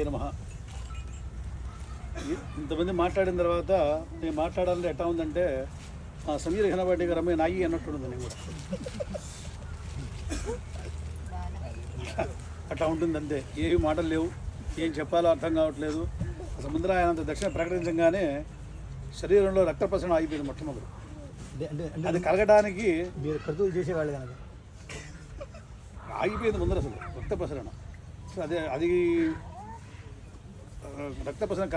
నమః. ఇంతమంది మాట్లాడిన తర్వాత నేను మాట్లాడాలంటే ఎట్లా ఉందంటే సమీర్ ఘనపాటి గారు అమ్మాయి నాయి అన్నట్టుంటుంది. నేను కూడా అట్లా ఉంటుంది అంతే. ఏవి మాటలు లేవు, ఏం చెప్పాలో అర్థం కావట్లేదు. అసలు ముందర ఆయన దక్షిణ ప్రకటించగానే శరీరంలో రక్త ప్రసరణ ఆగిపోయింది మొట్టమొదటి. అది కలగడానికి మీరు కృతులు చేసేవాళ్ళు కనుక ఆగిపోయింది ముందర అసలు రక్త ప్రసరణ. అది రక్త ప్రసరణ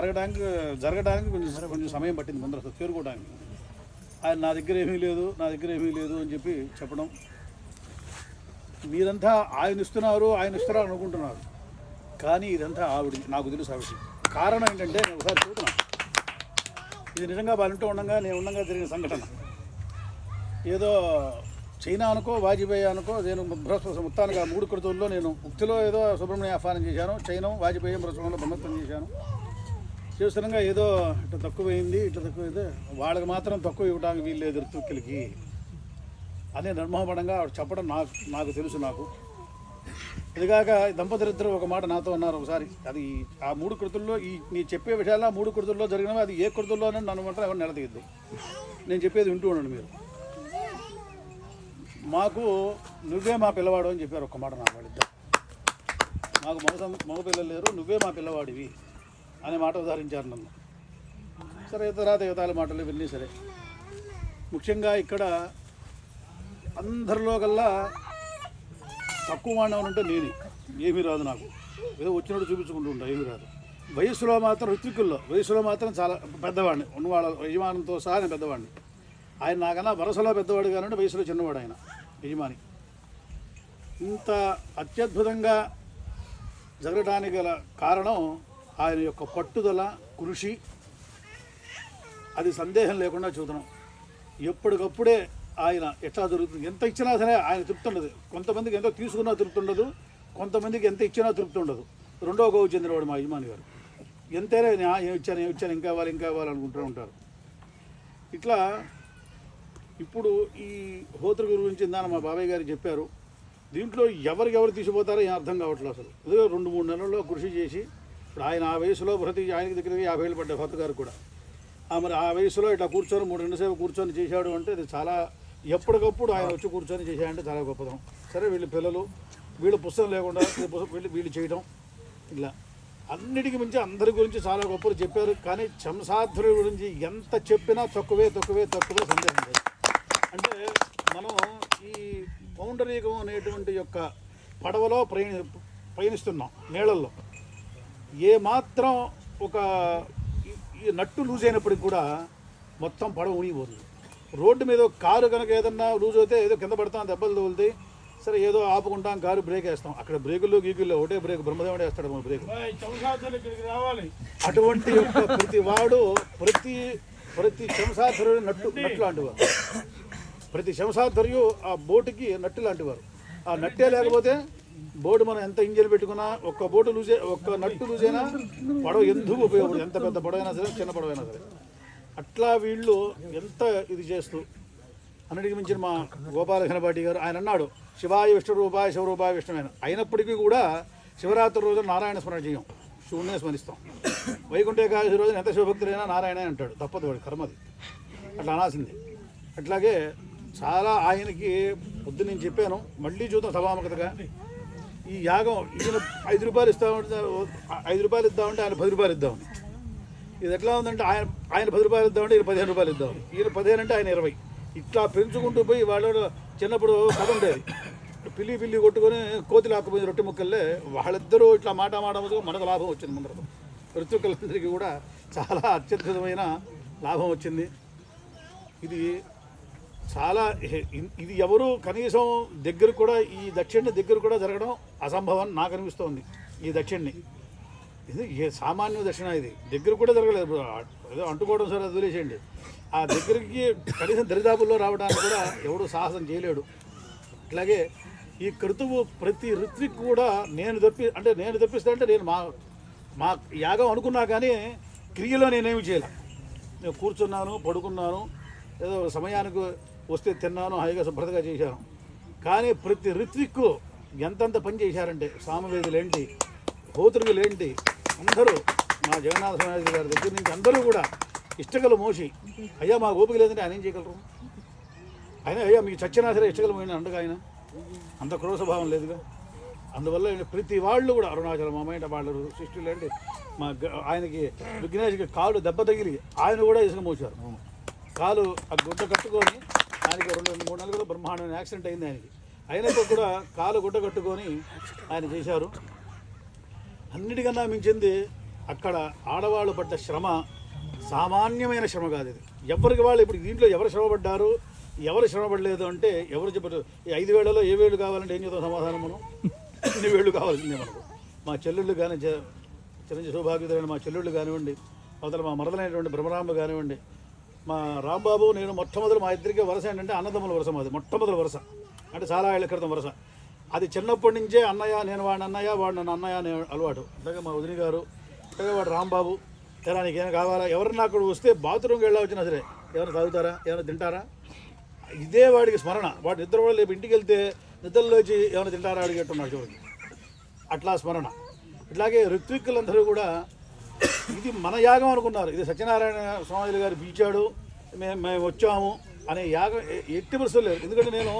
జరగడానికి కొంచెం సమయం పట్టింది ముందర అసలు చేరుకోవడానికి. ఆయన నా దగ్గర ఏమీ లేదు అని చెప్పి చెప్పడం. మీరంతా ఆయన ఇస్తున్నారు అనుకుంటున్నారు, కానీ ఇదంతా ఆవిడ, నాకు తెలుసు ఆవిడ. కారణం ఏంటంటే నేను ఒకసారి చూస్తున్నాను, ఇది నిజంగా వాళ్ళంటూ ఉండగా జరిగిన సంఘటన. ఏదో చైనా అనుకో వాజ్పేయి అనుకో, నేను మొత్తానికి ఆ 3 కృతుల్లో నేను ముక్తిలో ఏదో సుబ్రహ్మణ్య ఆహ్వానం చేశాను, చైనా వాజ్పేయి ప్రసంగంలో బ్రహ్మత్వం చేస్తున్నాగా ఏదో ఇట్లా తక్కువైంది వాళ్ళకి మాత్రం తక్కువ ఇవ్వడానికి వీళ్ళు లేదు ఋతుక్కిలకి అనే నిర్మోహపడంగా చెప్పడం నాకు తెలుసు. ఇదిగాక దంపతులిద్దరూ ఒక మాట నాతో అన్నారు ఒకసారి. అది ఆ 3 కృతుల్లో నీ చెప్పే విషయాలు ఆ 3 కృతుల్లో జరిగినవి, అది ఏ కృతుల్లోనే నన్ను మాత్రం ఎవరు నిలదీయద్దు, నేను చెప్పేది వింటూ ఉండండి మీరు. మాకు నువ్వే మా పిల్లవాడు అని చెప్పారు ఒక్క మాట నాకు వాళ్ళిద్దరు. మాకు మగ పిల్లలు లేరు, నువ్వే మా పిల్లవాడివి అనే మాట ఉదాహరించారు నన్ను. సరే తర్వాత యువతాల మాటలు ఇవన్నీ సరే. ముఖ్యంగా ఇక్కడ అందరిలో కల్లా తక్కువ వాడినవని అంటే నేనే. ఏమీ రాదు నాకు, ఏదో వచ్చినట్టు చూపించుకుంటూ ఉంటా, ఏమీ రాదు. వయసులో మాత్రం వయసులో మాత్రం చాలా పెద్దవాడిని, ఉన్నవాళ్ళ యజమానంతో సహా నేను పెద్దవాడిని. ఆయన నాకన్నా వరసలో పెద్దవాడు కానంటే వయసులో చిన్నవాడు ఆయన యజమాని. ఇంత అత్యద్భుతంగా జరగడానికి గల కారణం ఆయన యొక్క పట్టుదల, కృషి. అది సందేహం లేకుండా చూద్దాం. ఎప్పటికప్పుడే ఆయన ఎట్లా జరుగుతుంది, ఎంత ఇచ్చినా సరే ఆయన తృప్తి ఉండదు. కొంతమందికి ఎంతో తీసుకున్నా తృప్తి ఉండదు, కొంతమందికి ఎంత ఇచ్చినా తృప్తి ఉండదు. రెండో గోవు చెందినవాడు మా యజమాని గారు. ఎంతైనా ఏమి ఇచ్చాను ఇంకా ఇవ్వాలి అనుకుంటూ ఉంటారు. ఇట్లా ఇప్పుడు ఈ హోత్ర గురించి ఇందాక మా బాబాయ్ గారు చెప్పారు. దీంట్లో ఎవరు తీసిపోతారో ఏం అర్థం కావట్లేదు అసలు. ఏదో 2-3 నెలల్లో కృషి చేసి ఇప్పుడు ఆయన ఆ వయసులో ఆయనకి దగ్గర 50 ఏళ్ళు పడ్డాయి హోత్ర గారు కూడా. మరి ఆ వయసులో ఇట్లా కూర్చొని 3 గంటల సేపు కూర్చొని చేశాడు అంటే అది చాలా, ఎప్పటికప్పుడు ఆయన వచ్చి కూర్చొని చేశాడంటే చాలా గొప్పదనం. సరే వీళ్ళ పిల్లలు, వీళ్ళ పుస్తకం లేకుండా వీళ్ళు చేయడం, ఇట్లా అన్నిటికీ మించి అందరి గురించి చాలా గొప్పలు చెప్పారు. కానీ శంసాధ్రుడి గురించి ఎంత చెప్పినా తక్కువే సందేహం లేదు. అంటే మనం ఈ పౌండరీకం అనేటువంటి యొక్క పడవలో ప్రయాణిస్తున్నాం నీళ్ళల్లో. ఏ మాత్రం ఒక ఈ నట్టు లూజ్ అయినప్పటికి కూడా మొత్తం పడవ మునిగిపోతుంది. రోడ్డు మీద కారు కనుక ఏదన్నా లూజ్ అయితే ఏదో కింద పడతాం, దెబ్బలు తగులుతాయి. సరే ఏదో ఆపుకుంటాం, కారు బ్రేక్ వేస్తాం. అక్కడ బ్రేకుల్లో గీకుల్లో ఒకటే బ్రేక్, బ్రహ్మదేవుడు వేస్తాడు మన బ్రేక్. అటువంటి యొక్క ప్రతి వాడు ప్రతి శంసాధరుడు నట్టు లాంటివారు. ప్రతి శంసాధర్యు ఆ బోటుకి నట్టు లాంటివారు. ఆ నట్టే లేకపోతే బోటు మనం ఎంత ఇంజన్ పెట్టుకున్నా, ఒక్క నట్టు లూజ్ అయినా పడవ ఎందుకు ఉపయోగపడదు. ఎంత పెద్ద పడవైనా సరే, చిన్న పడవైనా సరే. అట్లా వీళ్ళు ఎంత ఇది చేస్తూ, అన్నిటికీ మించిన మా గోపాల ఘనపాటి గారు ఆయన అన్నాడు, శివాయ విష్ణురూపాయ శివరూపాయ విష్ణువైన. అయినప్పటికీ కూడా శివరాత్రి రోజు నారాయణ స్మరణ చేయం, శివుడినే స్మరిస్తాం. వైకుంఠ ఏకాదశి రోజున ఎంత శివభక్తులైనా నారాయణ అంటాడు, తప్పదు వాడి కర్మది, అట్లా అనాల్సిందే. అట్లాగే చాలా ఆయనకి పొద్దు నేను చెప్పాను, మళ్ళీ చూద్దాం సభాముఖతగా. ఈ యాగం ఈయన 5 రూపాయలు ఇస్తామంటే 5 రూపాయలు ఇద్దామంటే ఆయన 10 రూపాయలు ఇద్దామని. ఇది ఎట్లా ఉందంటే ఆయన 10 రూపాయలు ఇద్దామంటే ఈయన 15 రూపాయలు ఇద్దామని, ఈయన 15 అంటే ఆయన 20. ఇట్లా పెంచుకుంటూ పోయి వాళ్ళు చిన్నప్పుడు కథ ఉండేది, పిల్లి కొట్టుకొని కోతి లాక్కుపోయింది రొట్టె ముక్కల్లే. వాళ్ళిద్దరూ ఇట్లా మాట మనకు లాభం వచ్చింది. ముందర ఋతువులందరికీ కూడా చాలా అత్యద్భుతమైన లాభం వచ్చింది. ఇది ఎవరు కనీసం దగ్గర కూడా, ఈ దక్షిణ దగ్గర కూడా జరగడం అసంభవం నాకు అనిపిస్తోంది. ఈ దక్షిణ్ణి ఇది సామాన్య దక్షిణ, ఇది దగ్గర కూడా జరగలేదు. ఏదో అంటుకోవడం సరే వదిలేసేయండి. ఆ దగ్గరికి కనీసం దరిదాపుల్లో రావడానికి కూడా ఎవడు సాహసం చేయలేడు. అట్లాగే ఈ కృతువు ప్రతి ఋత్విక్ కూడా నేను తప్పిస్తా అంటే నేను మా యాగం అనుకున్నా కానీ క్రియలో నేనేమి చేయలే. నేను కూర్చున్నాను, పడుకున్నాను, ఏదో సమయానికి వస్తే తిన్నాను, హాయిగా శుభ్రతగా చేశాను. కానీ ప్రతి ఋత్విక్కు ఎంతంత పని చేశారంటే, సామవేదులేంటి, హోత్రుగులేంటి, అందరూ మా జగన్నాథ స్వామి గారి దగ్గర నుంచి అందరూ కూడా ఇష్టకలు మోసి, అయ్యా మా ఓపిక లేదంటే ఆయన ఏం చేయగలరు? ఆయన అయ్యా మీకు చచ్చినా సరే ఇష్టకలు పోయిన అండగా ఆయన అంత క్రోధ స్వభావం లేదుగా. అందువల్ల ప్రతి వాళ్ళు కూడా అరుణాచలం అమ్మాయి వాళ్ళు సృష్టిలో అంటే ఆయనకి విఘ్నేశ్కి కాలు దెబ్బ తగిలి ఆయన కూడా ఇసుక మోసారు. కాలు ఆ గుడ్డ కట్టుకొని ఆయనకి 2-3 నెలలు బ్రహ్మాండమైన యాక్సిడెంట్ అయింది ఆయనకి. అయినప్పుడు కూడా కాలు గుడ్డ కట్టుకొని ఆయన చేశారు. అన్నిటికన్నా మించింది అక్కడ ఆడవాళ్ళు పడ్డ శ్రమ సామాన్యమైన శ్రమ కాదు. ఇది ఎవరికి వాళ్ళు ఇప్పుడు దీంట్లో ఎవరు శ్రమపడ్డారు, ఎవరు శ్రమపడలేదు అంటే ఎవరు చెప్పారు? ఈ 5 వేలలో ఏ వేలు కావాలంటే ఏం చేద్దాం సమాధానం? మనం ఇన్ని వేళ్ళు కావాల్సిందే మనకు. మా చెల్లెళ్ళు కానీ చిరంజీవి సౌభాగ్యులైన మా చెల్లెళ్ళు కానివ్వండి, అవతల మా మరదలైనటువంటి బ్రహ్మరాంబ కానివ్వండి, మా రాంబాబు నేను మొట్టమొదటి మా ఇద్దరికి వరుస ఏంటంటే అన్నదమ్ముల వరుస. మాది మొట్టమొదటి వరుస అంటే చాలా ఏళ్ళ క్రితం వరుస. అది చిన్నప్పటి నుంచే అన్నయ్య, నేను వాడిని అన్నయ్య, వాడు నన్ను అన్నయ్య అనే అలవాటు. అలాగే మా వదిన గారు, అలాగే వాడు రాంబాబు, ఎలా నీకేమైనా కావాలా, ఎవరన్నా అక్కడ వస్తే బాత్రూమ్కి వెళ్ళా వచ్చినా సరే ఏమైనా తాగుతారా, ఏమైనా తింటారా, ఇదే వాడికి స్మరణ. వాడు నిద్ర కూడా లేపు ఇంటికి వెళ్తే నిద్రలోచి ఏమైనా తింటారా అడిగేట్టున్నాడు చూడండి, అట్లా స్మరణ. ఇట్లాగే ఋత్విక్కులందరూ కూడా ఇది మన యాగం అనుకున్నారు. ఇది సత్యనారాయణ స్వామి గారు పిలిచాడు, మేము వచ్చాము అనే యాగం ఎట్టి పరిస్థితులు లేదు. ఎందుకంటే నేను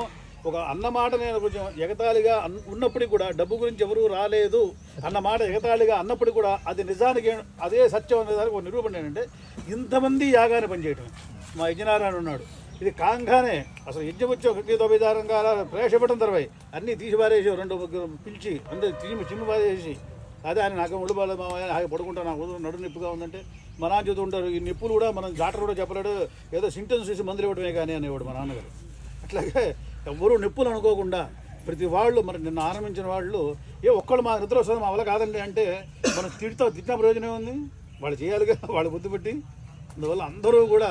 ఒక అన్నమాట నేను కొంచెం ఎగతాళిగా ఉన్నప్పటికీ కూడా డబ్బు గురించి ఎవరూ రాలేదు అన్నమాట ఎగతాళిగా అన్నప్పటికీ కూడా అది నిజానికి అదే సత్యం అనేదానికి ఒక నిరూపణ ఏంటంటే ఇంతమంది యాగాన్ని పనిచేయటం. మా యజ్ఞనారాయణ ఉన్నాడు, ఇది కాంగానే అసలు యజ్ఞం వచ్చి ఒకటి దొబిదారంగా ప్రవేశపెట్టడం తర్వాత అన్నీ తీసి పారేసి 2 పిలిచి అందరూ చిమ్మి పారేసి, అదే ఆయన నాకు ఒళ్ళు బాగా మామయ్య పడుకుంటా, నాకు నడు నొప్పిగా ఉందంటే మా నాన్న చెబుతూ ఉంటారు, ఈ నొప్పులు కూడా మనం డాక్టర్ కూడా చెప్పలేడు, ఏదో సింటమ్స్ చూసి మందులు ఇవ్వడమే కానీ అనేవాడు మా నాన్నగారు. అట్లాగే ఎవరు నొప్పులు అనుకోకుండా ప్రతి వాళ్ళు మరి నిన్న ఆరంభించిన వాళ్ళు ఒక్కళ్ళు మా నిద్ర వస్తుంది మా వల్ల కాదండి అంటే మనం తిట్టిన ప్రయోజనం ఉంది, వాళ్ళు చేయాలిగా, వాళ్ళు బుద్ధి పెట్టి. అందువల్ల అందరూ కూడా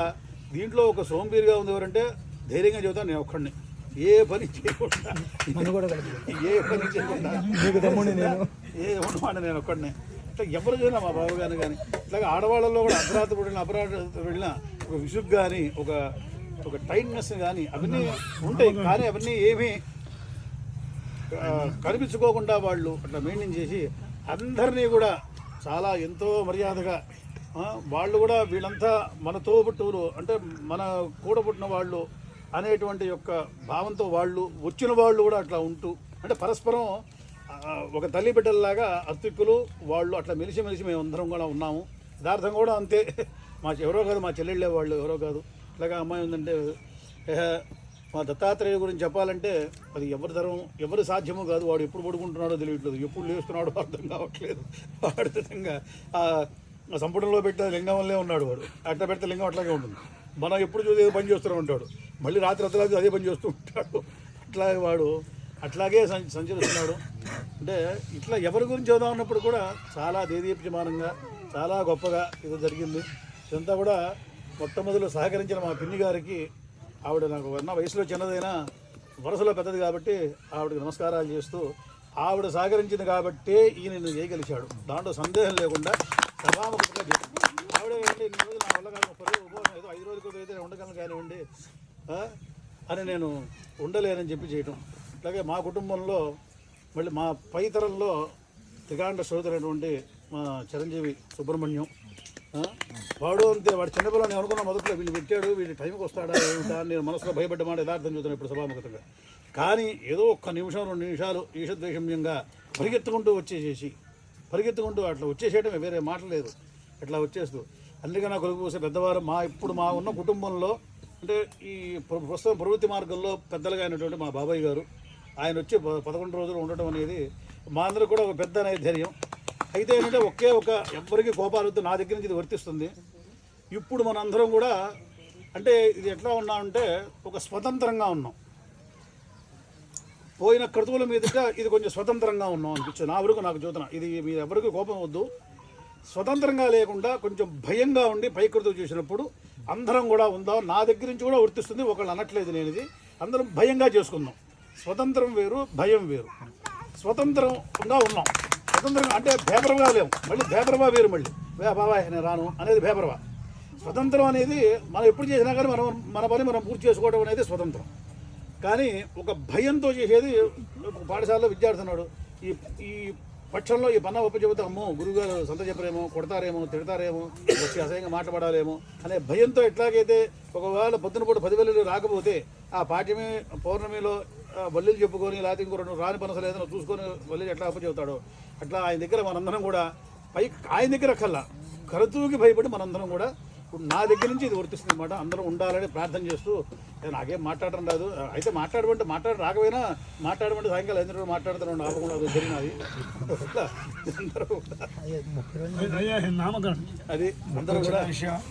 దీంట్లో ఒక సోంబీరుగా ఉంది ఎవరంటే ధైర్యంగా చెబుతాను, నేను ఒక్కడిని ఏ పని చేయకుండా ఏ ఉన్నమాట నేను ఒక్కడినే. ఇట్లా ఎవరు చూసినా మా బాబు గారు కానీ ఇట్లాగే ఆడవాళ్ళలో కూడా అర్ధరాత్రి పుట్టిన అపరాత్రి వెళ్ళిన ఒక విసుగు కానీ ఒక టైట్నెస్ కానీ అవన్నీ ఉంటాయి. కానీ అవన్నీ ఏమీ కనిపించుకోకుండా వాళ్ళు అట్లా మెయింటైన్ చేసి అందరినీ కూడా చాలా ఎంతో మర్యాదగా వాళ్ళు కూడా వీళ్ళంతా మన తోబుట్టువులు అంటే మన కూడబుట్టిన వాళ్ళు అనేటువంటి యొక్క భావంతో వాళ్ళు వచ్చిన వాళ్ళు కూడా అట్లా ఉంటూ అంటే పరస్పరం ఒక తల్లి బిడ్డల్లాగా అతిక్కులు వాళ్ళు అట్లా మెలిసి మేము అందరం కూడా ఉన్నాము. యథార్థం కూడా అంతే. ఎవరో కాదు మా చెల్లెళ్ళే వాళ్ళు ఎవరో కాదు. ఇట్లాగా అమ్మాయి ఉందంటే మా దత్తాత్రేయ గురించి చెప్పాలంటే అది ఎవరి తరం ఎవరి సాధ్యమో కాదు. వాడు ఎప్పుడు పడుకుంటున్నాడో తెలియట్లేదు, ఎప్పుడు లేస్తున్నాడో అర్థం కావట్లేదు. వాడి విధంగా సంపుటంలో పెట్టే లింగం వల్లే ఉన్నాడు వాడు. అట్లా పెడితే లింగం అట్లాగే ఉంటుంది. మనం ఎప్పుడు చూసి ఏదో పని చేస్తూనే ఉంటాడు, మళ్ళీ రాత్రి అదే పని చేస్తూ ఉంటాడు. అట్లాగే వాడు అట్లాగే సంచరిస్తున్నాడు. అంటే ఇట్లా ఎవరి గురించి చదువుతా ఉన్నప్పుడు కూడా చాలా దేదీప్యమానంగా చాలా గొప్పగా ఇది జరిగింది. ఇదంతా కూడా మొట్టమొదలు సహకరించిన మా పిన్ని గారికి, ఆవిడ నాకు వయసులో చిన్నదైనా వరుసలో పెద్దది కాబట్టి ఆవిడకి నమస్కారాలు చేస్తూ ఆవిడ సహకరించింది కాబట్టి ఈయన చేయగలిచాడు. దాంట్లో సందేహం లేకుండా సభాముఖంగా చేశాడు. ఆవిడ ఏంటి ఇన్ని రోజులు నా వల్ల కాదు, 10 రోజులు ఏదో 5 రోజులకు అయితే ఉండగలను కానివ్వండి అని నేను ఉండలేనని చెప్పి చేయటం. అలాగే మా కుటుంబంలో మళ్ళీ మా పై తరంలో త్రికాండ శ్రోతైనటువంటి మా చిరంజీవి సుబ్రహ్మణ్యం, వాడు అంతే. వాడు చిన్నపిల్ల నేను అనుకున్న మొదట్లో వీళ్ళు పెట్టాడు, వీళ్ళు టైంకి వస్తాడా ఏమిటా నేను మనసులో భయపడ్డమాట యథార్థం చూద్దాను ఇప్పుడు సభాముఖంగా. కానీ ఏదో 1 నిమిషం 2 నిమిషాలు ఈషద్వేషమ్యంగా పరిగెత్తుకుంటూ పరిగెత్తుకుంటూ అట్లా వచ్చేసేయటమే, వేరే మాట లేదు. అట్లా వచ్చేస్తూ అందుకన్నా కొలుగు పోసే పెద్దవారు ఇప్పుడు మా ఉన్న కుటుంబంలో అంటే ఈ ప్రస్తుతం ప్రవృత్తి మార్గంలో పెద్దలుగా అయినటువంటి మా బాబాయ్ గారు, ఆయన వచ్చి 11 రోజులు ఉండటం అనేది మా అందరూ కూడా ఒక పెద్ద నైర్ధైర్యం. అయితే ఏంటంటే ఎవ్వరికి కోపాలతో నా దగ్గర నుంచి ఇది వర్తిస్తుంది. ఇప్పుడు మనందరం కూడా అంటే ఇది ఎట్లా ఉన్నామంటే ఒక స్వతంత్రంగా ఉన్నాం. పోయిన క్రతువుల మీదట ఇది కొంచెం స్వతంత్రంగా ఉన్నాం అనిపించింది నా వరకు. నాకు చూతున్నా ఇది మీరు ఎవరికి కోపం వద్దు, స్వతంత్రంగా లేకుండా కొంచెం భయంగా ఉండి పైకృతులు చూసినప్పుడు అందరం కూడా ఉందాం. నా దగ్గర నుంచి కూడా వర్తిస్తుంది, ఒకళ్ళు అనట్లేదు. నేను ఇది అందరం భయంగా చేసుకుందాం. స్వతంత్రం వేరు, భయం వేరు. స్వతంత్రంగా ఉన్నాం, స్వతంత్రంగా అంటే భేపరవా లేము. మళ్ళీ భేపరవా వేరు, మళ్ళీ బాబాయ్ నేను రాను అనేది భేపరవా. స్వతంత్రం అనేది మనం ఎప్పుడు చేసినా కానీ మన పని మనం పూర్తి చేసుకోవడం అనేది స్వతంత్రం. కానీ ఒక భయంతో చేసేది పాఠశాలలో విద్యార్థి ఉన్నాడు, ఈ పక్షంలో ఈ పన్న ఒప్ప చెబుతా అమ్మో గురువుగారు సంత చెప్పరేమో, కొడతారేమో, తిడతారేమో, వచ్చి అసహ్యంగా మాట్లాడాలేమో అనే భయంతో ఎట్లాగైతే ఒకవేళ పొద్దున పూట 10 రాకపోతే ఆ పాఠ్యమే పౌర్ణమిలో బల్లీలు చెప్పుకొని లేకపోతే ఇంకో 2 రాని పనసలు ఏదైనా చూసుకొని బల్లీలు ఎట్లా అప్పు చెబుతాడో అట్లా ఆయన దగ్గర మనందరం కూడా ఆయన దగ్గర కల్లా కరతూకి భయపడి మనందరం కూడా ఇప్పుడు నా దగ్గర నుంచి ఇది వర్తిస్తుంది అనమాట. అందరం ఉండాలని ప్రార్థన చేస్తూ నాకేం మాట్లాడడం రాదు, అయితే మాట్లాడి రాకపోయినా మాట్లాడమంటే సాయంకాలం 5 రోజులు మాట్లాడుతున్నాను ఆపకుండా అది జరిగినది. అందరూ అది అందరూ కూడా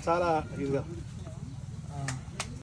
చాలా ఇదిగా